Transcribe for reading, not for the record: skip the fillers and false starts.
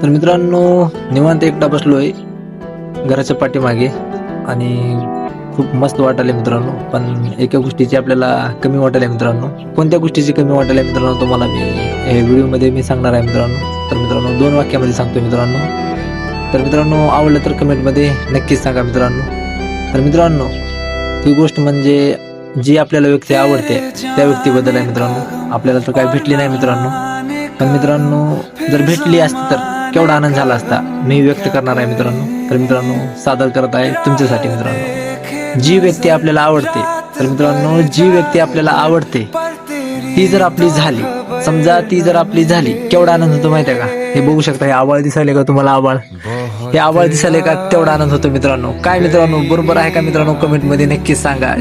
तर मित्रांनो, निवांत एकटा बसलोय घराच्या पाठीमागे आणि खूप मस्त वाटायला मित्रांनो. पण एका गोष्टीची आपल्याला कमी वाटायला मित्रांनो. कोणत्या गोष्टीची कमी वाटायला मित्रांनो तुम्हाला मी व्हिडिओमध्ये मी सांगणार आहे मित्रांनो. तर मित्रांनो 2 वाक्यामध्ये सांगतो मित्रांनो. तर मित्रांनो, आवडलं तर कमेंटमध्ये नक्कीच सांगा मित्रांनो. तर मित्रांनो, ती गोष्ट म्हणजे जी आपल्याला व्यक्ती आवडते त्या व्यक्तीबद्दल आहे मित्रांनो. आपल्याला तर काय भेटली नाही मित्रांनो, पण मित्रांनो जर भेटली असती तर केवढा आनंद झाला असता मी व्यक्त करणार आहे मित्रांनो. तर मित्रांनो, सादर करत आहे तुमच्यासाठी मित्रांनो. जी व्यक्ती आपल्याला आवडते, तर मित्रांनो जी व्यक्ती आपल्याला आवडते ती जर आपली झाली, समजा ती जर आपली झाली, केवढा आनंद होतो माहिती आहे का? हे बघू शकता, हे आवाळ दिसायले का तुम्हाला? आवाळ, हे आवाळ दिसायले का? तेवढा आनंद होतो मित्रांनो. काय मित्रांनो, बरोबर आहे का मित्रांनो? कमेंट मध्ये नक्कीच सांगा.